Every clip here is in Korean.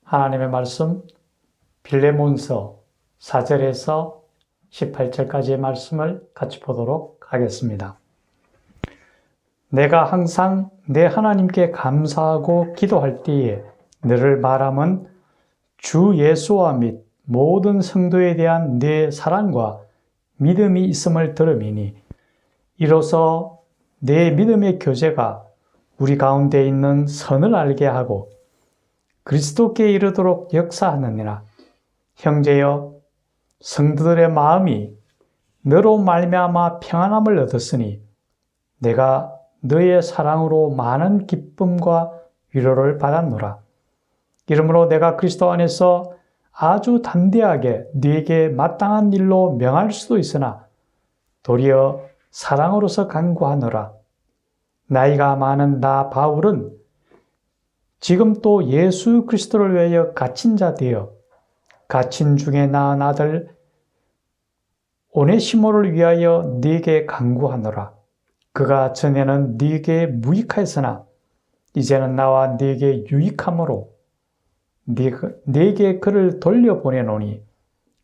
하나님의 말씀 빌레몬서 4절에서 18절까지의 말씀을 같이 보도록 하겠습니다. 내가 항상 내 하나님께 감사하고 기도할 때에 너를 바람은 주 예수와 및 모든 성도에 대한 내 사랑과 믿음이 있음을 들음이니 이로써 내 믿음의 교제가 우리 가운데 있는 선을 알게 하고 그리스도께 이르도록 역사하느니라. 형제여, 성도들의 마음이 너로 말미암아 평안함을 얻었으니 내가 너의 사랑으로 많은 기쁨과 위로를 받았노라. 이러므로 내가 그리스도 안에서 아주 담대하게 네게 마땅한 일로 명할 수도 있으나 도리어 사랑으로서 간구하노라. 나이가 많은 나 바울은 지금 또 예수 그리스도를 위하여 갇힌 자 되어 갇힌 중에 낳은 아들 오네시모를 위하여 네게 간구하노라. 그가 전에는 네게 무익하였으나 이제는 나와 네게 유익함으로 네게 그를 돌려보내노니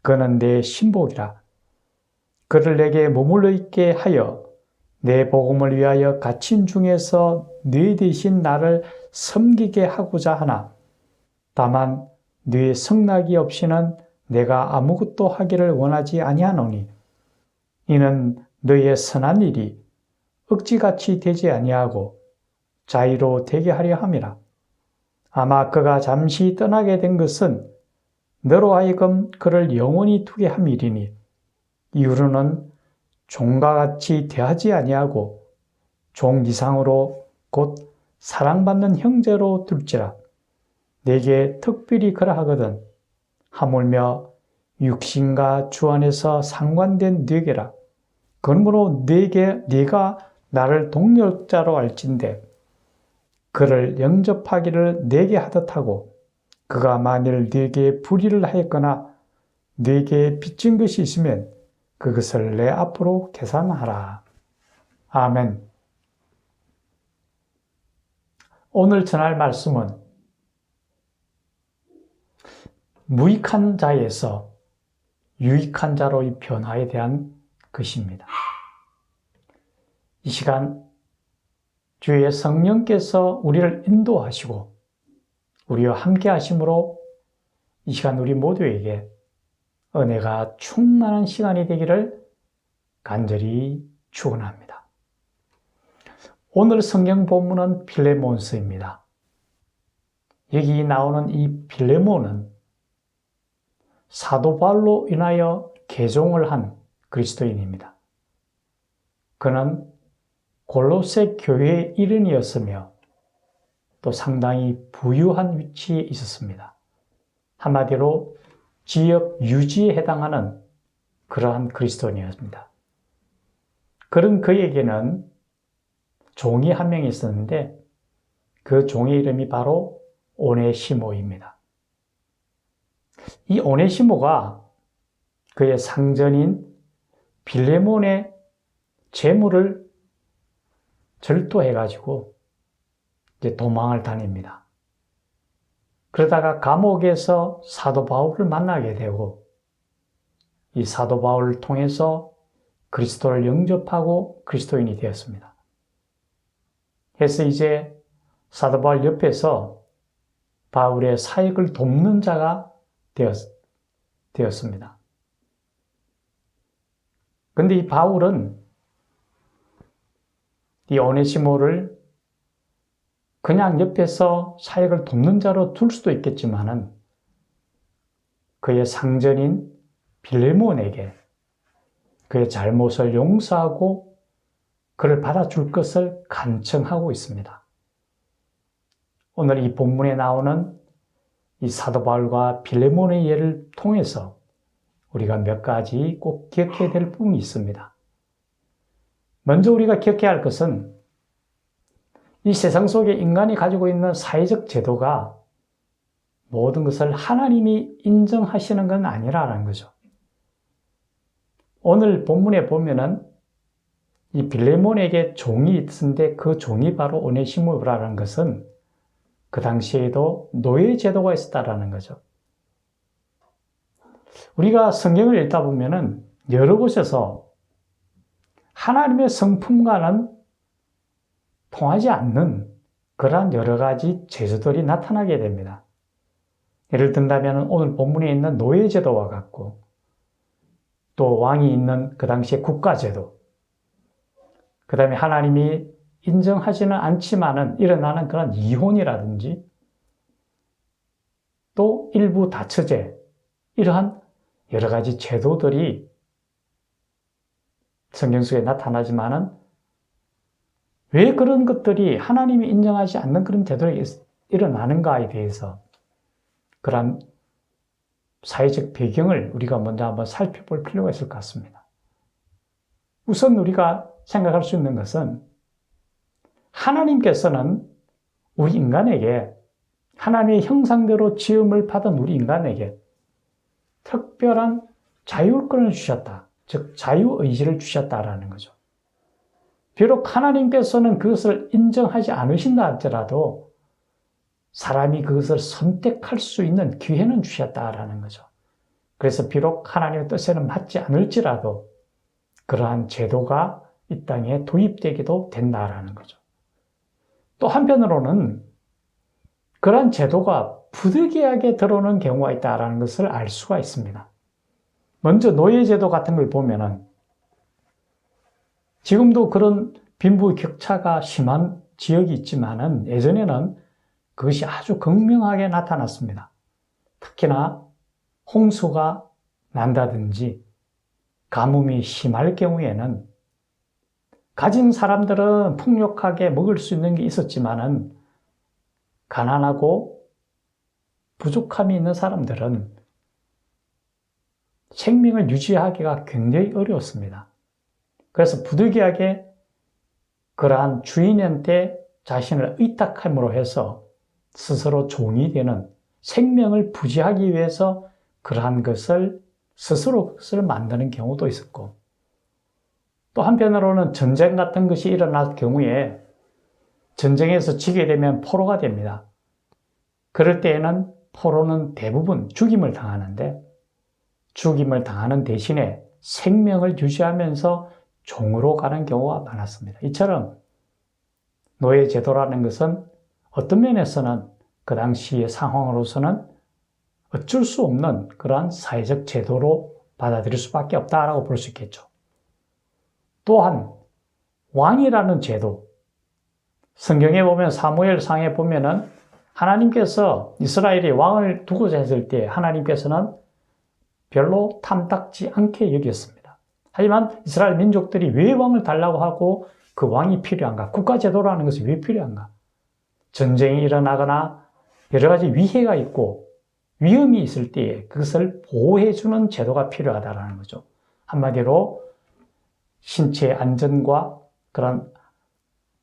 그는 내 신복이라. 그를 내게 머물러 있게 하여 내 복음을 위하여 갇힌 중에서 네 대신 나를 섬기게 하고자 하나 다만 네 성낙이 없이는 내가 아무것도 하기를 원하지 아니하노니 이는 너의 선한 일이 억지같이 되지 아니하고 자의로 되게 하려 함이라. 아마 그가 잠시 떠나게 된 것은 너로 하여금 그를 영원히 두게 함이리니 이후로는 종과 같이 대하지 아니하고 종 이상으로 곧 사랑받는 형제로 둘지라. 내게 특별히 그러하거든 하물며 육신과 주 안에서 상관된 네게라. 그러므로 네가 나를 동력자로 알진대 그를 영접하기를 내게 하듯하고 그가 만일 네게 불의를 하였거나 네게 빚진 것이 있으면 그것을 내 앞으로 계산하라. 아멘. 오늘 전할 말씀은 무익한 자에서 유익한 자로의 변화에 대한 것입니다. 이 시간 주의 성령께서 우리를 인도하시고 우리와 함께 하심으로 이 시간 우리 모두에게 은혜가 충만한 시간이 되기를 간절히 축원합니다. 오늘 성경 본문은 빌레몬서입니다. 여기 나오는 이 빌레몬은 사도 바울로 인하여 개종을 한 그리스도인입니다. 그는 골로새 교회의 일원이었으며 또 상당히 부유한 위치에 있었습니다. 한마디로 지역 유지에 해당하는 그러한 그리스도인이었습니다. 그런 그에게는 종이 한 명 있었는데 그 종의 이름이 바로 오네시모입니다. 이 오네시모가 그의 상전인 빌레몬의 재물을 절도해가지고 이제 도망을 다닙니다. 그러다가 감옥에서 사도 바울을 만나게 되고 이 사도 바울을 통해서 그리스도를 영접하고 그리스도인이 되었습니다. 그래서 이제 사도 바울 옆에서 바울의 사역을 돕는 자가 되었습니다. 그런데 이 바울은 이 오네시모를 그냥 옆에서 사역을 돕는 자로 둘 수도 있겠지만은 그의 상전인 빌레몬에게 그의 잘못을 용서하고 그를 받아줄 것을 간청하고 있습니다. 오늘 이 본문에 나오는 이 사도 바울과 빌레몬의 예를 통해서 우리가 몇 가지 꼭 기억해야 될 부분이 있습니다. 먼저 우리가 기억해야 할 것은 이 세상 속에 인간이 가지고 있는 사회적 제도가 모든 것을 하나님이 인정하시는 건 아니라는 거죠. 오늘 본문에 보면은 이 빌레몬에게 종이 있었는데 그 종이 바로 오네시모라는 것은 그 당시에도 노예 제도가 있었다라는 거죠. 우리가 성경을 읽다 보면은 여러 곳에서 하나님의 성품과는 통하지 않는 그러한 여러 가지 제도들이 나타나게 됩니다. 예를 든다면 오늘 본문에 있는 노예 제도와 같고, 또 왕이 있는 그 당시의 국가 제도, 그 다음에 하나님이 인정하지는 않지만은 일어나는 그런 이혼이라든지, 또 일부 다처제, 이러한 여러 가지 제도들이 성경 속에 나타나지만은 왜 그런 것들이 하나님이 인정하지 않는 그런 제도가 일어나는가에 대해서 그런 사회적 배경을 우리가 먼저 한번 살펴볼 필요가 있을 것 같습니다. 우선 우리가 생각할 수 있는 것은 하나님께서는 우리 인간에게 하나님의 형상대로 지음을 받은 우리 인간에게 특별한 자율권을 주셨다. 즉 자유의지를 주셨다라는 거죠. 비록 하나님께서는 그것을 인정하지 않으신다 할지라도 사람이 그것을 선택할 수 있는 기회는 주셨다라는 거죠. 그래서 비록 하나님의 뜻에는 맞지 않을지라도 그러한 제도가 이 땅에 도입되기도 된다라는 거죠. 또 한편으로는 그러한 제도가 부득이하게 들어오는 경우가 있다라는 것을 알 수가 있습니다. 먼저 노예제도 같은 걸 보면은 지금도 그런 빈부격차가 심한 지역이 있지만은 예전에는 그것이 아주 극명하게 나타났습니다. 특히나 홍수가 난다든지 가뭄이 심할 경우에는 가진 사람들은 풍족하게 먹을 수 있는 게 있었지만은 가난하고 부족함이 있는 사람들은 생명을 유지하기가 굉장히 어려웠습니다. 그래서 부득이하게 그러한 주인한테 자신을 의탁함으로 해서 스스로 종이 되는 생명을 부지하기 위해서 그러한 것을 스스로 그것을 만드는 경우도 있었고, 또 한편으로는 전쟁 같은 것이 일어날 경우에 전쟁에서 지게 되면 포로가 됩니다. 그럴 때에는 포로는 대부분 죽임을 당하는데 죽임을 당하는 대신에 생명을 유지하면서 종으로 가는 경우가 많았습니다. 이처럼 노예 제도라는 것은 어떤 면에서는 그 당시의 상황으로서는 어쩔 수 없는 그러한 사회적 제도로 받아들일 수밖에 없다라고 볼 수 있겠죠. 또한 왕이라는 제도, 성경에 보면 사무엘상에 보면은 하나님께서 이스라엘이 왕을 두고자 했을 때 하나님께서는 별로 탐탁지 않게 여겼습니다. 하지만 이스라엘 민족들이 왜 왕을 달라고 하고 그 왕이 필요한가? 국가제도라는 것이 왜 필요한가? 전쟁이 일어나거나 여러 가지 위해가 있고 위험이 있을 때에 그것을 보호해주는 제도가 필요하다는 거죠. 한마디로 신체 안전과 그런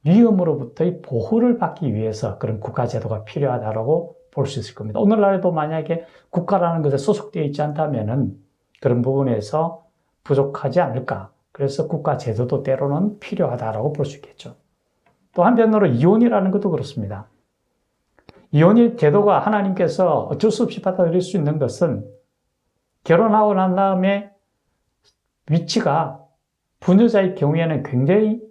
위험으로부터의 보호를 받기 위해서 그런 국가제도가 필요하다고 볼 수 있을 겁니다. 오늘날에도 만약에 국가라는 것에 소속되어 있지 않다면은 그런 부분에서 부족하지 않을까. 그래서 국가제도도 때로는 필요하다고 볼 수 있겠죠. 또 한편으로 이혼이라는 것도 그렇습니다. 이혼의 제도가 하나님께서 어쩔 수 없이 받아들일 수 있는 것은 결혼하고 난 다음에 위치가 부녀자의 경우에는 굉장히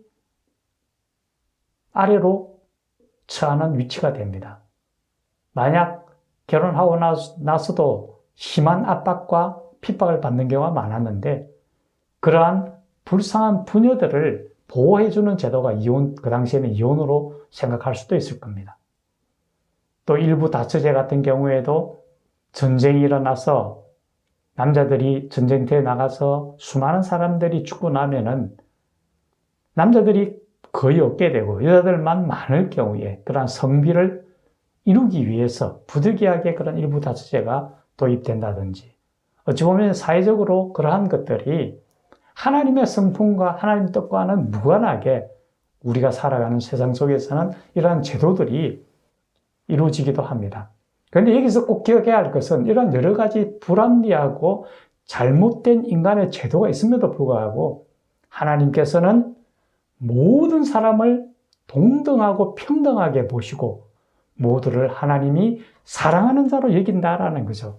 아래로 처하는 위치가 됩니다. 만약 결혼하고 나서도 심한 압박과 핍박을 받는 경우가 많았는데 그러한 불쌍한 부녀들을 보호해주는 제도가 그 당시에는 이혼으로 생각할 수도 있을 겁니다. 또 일부 다처제 같은 경우에도 전쟁이 일어나서 남자들이 전쟁터에 나가서 수많은 사람들이 죽고 나면은 남자들이 거의 없게 되고 여자들만 많을 경우에 그러한 성비를 이루기 위해서 부득이하게 그런 일부 다처제가 도입된다든지 어찌 보면 사회적으로 그러한 것들이 하나님의 성품과 하나님의 뜻과는 무관하게 우리가 살아가는 세상 속에서는 이러한 제도들이 이루어지기도 합니다. 그런데 여기서 꼭 기억해야 할 것은 이런 여러 가지 불합리하고 잘못된 인간의 제도가 있음에도 불구하고 하나님께서는 모든 사람을 동등하고 평등하게 보시고 모두를 하나님이 사랑하는 자로 여긴다라는 거죠.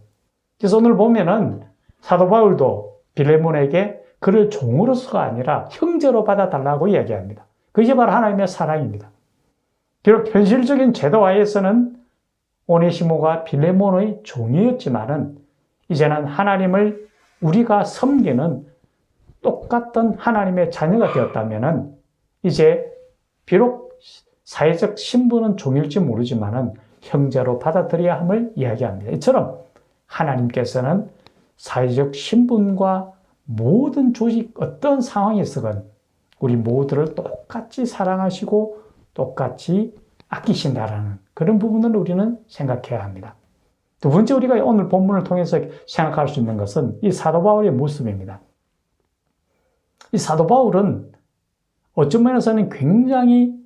그래서 오늘 보면은 사도 바울도 빌레몬에게 그를 종으로서가 아니라 형제로 받아달라고 이야기합니다. 그게 바로 하나님의 사랑입니다. 비록 현실적인 제도 하에서는 오네시모가 빌레몬의 종이었지만은 이제는 하나님을 우리가 섬기는 똑같은 하나님의 자녀가 되었다면은 이제 비록 사회적 신분은 종일지 모르지만은 형제로 받아들여야 함을 이야기합니다. 이처럼 하나님께서는 사회적 신분과 모든 조직 어떤 상황에서건 우리 모두를 똑같이 사랑하시고 똑같이 아끼신다라는 그런 부분을 우리는 생각해야 합니다. 두 번째 우리가 오늘 본문을 통해서 생각할 수 있는 것은 이 사도 바울의 모습입니다. 이 사도 바울은 어떤 면에서는 굉장히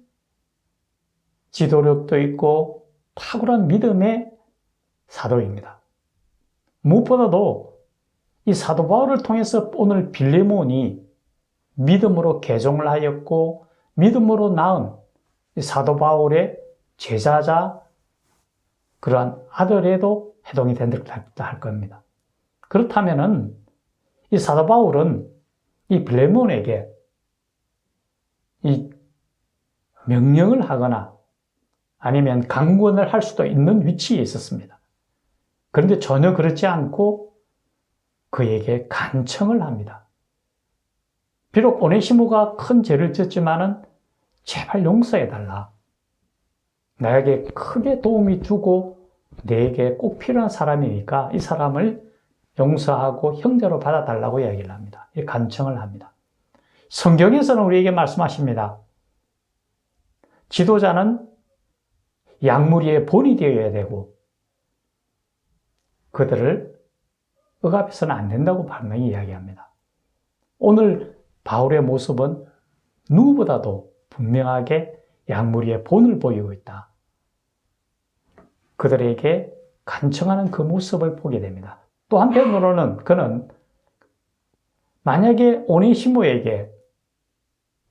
지도력도 있고 탁월한 믿음의 사도입니다. 무엇보다도 이 사도 바울을 통해서 오늘 빌레몬이 믿음으로 개종을 하였고 믿음으로 낳은 이 사도 바울의 제자자 그러한 아들에도 해당이 된다 할 겁니다. 그렇다면은 이 사도 바울은 이 빌레몬에게 이 명령을 하거나 아니면 강권을 할 수도 있는 위치에 있었습니다. 그런데 전혀 그렇지 않고 그에게 간청을 합니다. 비록 오네시모가 큰 죄를 지었지만은 제발 용서해달라. 나에게 크게 도움이 주고 내게 꼭 필요한 사람이니까 이 사람을 용서하고 형제로 받아달라고 이야기를 합니다. 이 간청을 합니다. 성경에서는 우리에게 말씀하십니다. 지도자는 양무리의 본이 되어야 되고 그들을 억압해서는 안 된다고 분명히 이야기합니다. 오늘 바울의 모습은 누구보다도 분명하게 양무리의 본을 보이고 있다. 그들에게 간청하는 그 모습을 보게 됩니다. 또 한편으로는 그는 만약에 오네시모에게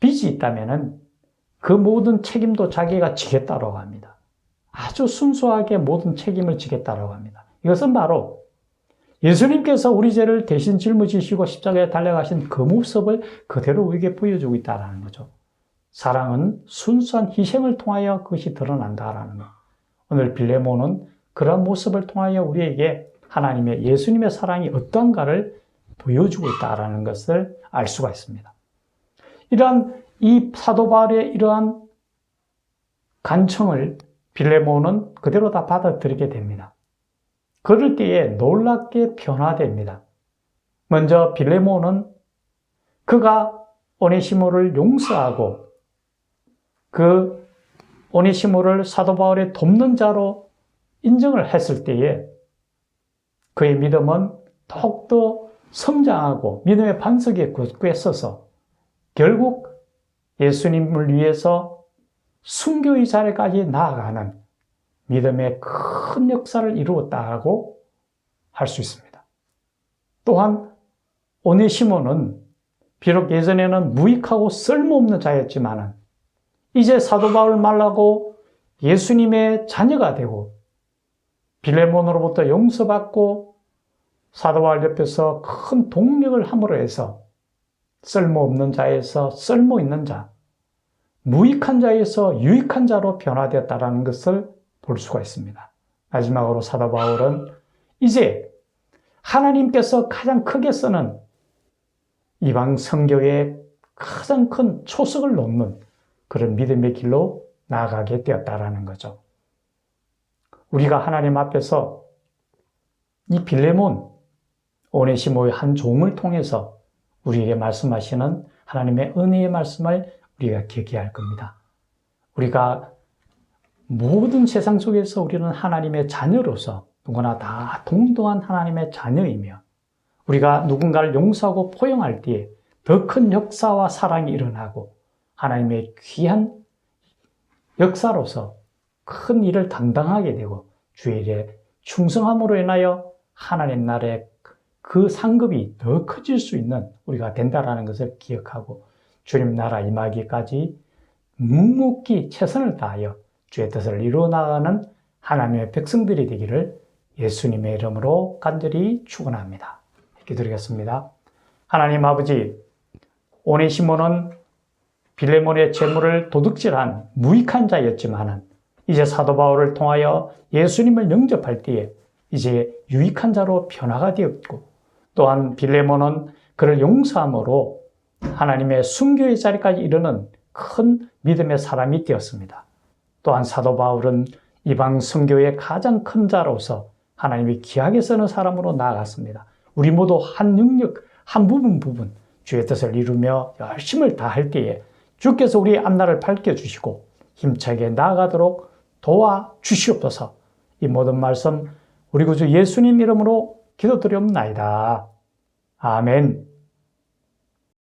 빚이 있다면 그 모든 책임도 자기가 지겠다고 합니다. 아주 순수하게 모든 책임을 지겠다고 합니다. 이것은 바로 예수님께서 우리 죄를 대신 짊어지시고 십자가에 달려가신 그 모습을 그대로 우리에게 보여주고 있다는 거죠. 사랑은 순수한 희생을 통하여 그것이 드러난다라는 것. 오늘 빌레몬은 그런 모습을 통하여 우리에게 하나님의 예수님의 사랑이 어떤가를 보여주고 있다는 것을 알 수가 있습니다. 이러한 이 사도 바울의 이러한 간청을 빌레몬은 그대로 다 받아들이게 됩니다. 그럴 때에 놀랍게 변화됩니다. 먼저 빌레몬은 그가 오네시모를 용서하고 그 오네시모를 사도 바울의 돕는 자로 인정을 했을 때에 그의 믿음은 더욱더 성장하고 믿음의 반석에 굳게 서서 결국 예수님을 위해서 순교의 자리까지 나아가는 믿음의 큰 역사를 이루었다고 할 수 있습니다. 또한 오네시모는 비록 예전에는 무익하고 쓸모없는 자였지만 이제 사도 바울 말라고 예수님의 자녀가 되고 빌레몬으로부터 용서받고 사도 바울 옆에서 큰 동력을 함으로 해서 쓸모없는 자에서 쓸모있는 자, 무익한 자에서 유익한 자로 변화되었다는 것을 볼 수가 있습니다. 마지막으로 사도 바울은 이제 하나님께서 가장 크게 쓰는 이방 선교에 가장 큰 초석을 놓는 그런 믿음의 길로 나아가게 되었다는 거죠. 우리가 하나님 앞에서 이 빌레몬, 오네시모의 한 종을 통해서 우리에게 말씀하시는 하나님의 은혜의 말씀을 우리가 기억해야 할 겁니다. 우리가 모든 세상 속에서 우리는 하나님의 자녀로서 누구나 다 동등한 하나님의 자녀이며 우리가 누군가를 용서하고 포용할 때에 더 큰 역사와 사랑이 일어나고 하나님의 귀한 역사로서 큰 일을 담당하게 되고 주의 일에 충성함으로 인하여 하나님 나라의 그 상급이 더 커질 수 있는 우리가 된다는 것을 기억하고 주님 나라 임하기까지 묵묵히 최선을 다하여 주의 뜻을 이루어 나가는 하나님의 백성들이 되기를 예수님의 이름으로 간절히 축원합니다. 기도드리겠습니다. 하나님 아버지, 오네시모는 빌레몬의 재물을 도둑질한 무익한 자였지만은 이제 사도 바울을 통하여 예수님을 영접할 때에 이제 유익한 자로 변화가 되었고, 또한 빌레몬은 그를 용서함으로 하나님의 순교의 자리까지 이르는 큰 믿음의 사람이 되었습니다. 또한 사도 바울은 이방 선교의 가장 큰 자로서 하나님이 귀하게 쓰는 사람으로 나아갔습니다. 우리 모두 한 영역, 한 부분 주의 뜻을 이루며 열심을 다할 때에 주께서 우리 앞날을 밝혀주시고 힘차게 나아가도록 도와주시옵소서. 이 모든 말씀 우리 구주 예수님 이름으로 기도드리옵나이다. 아멘.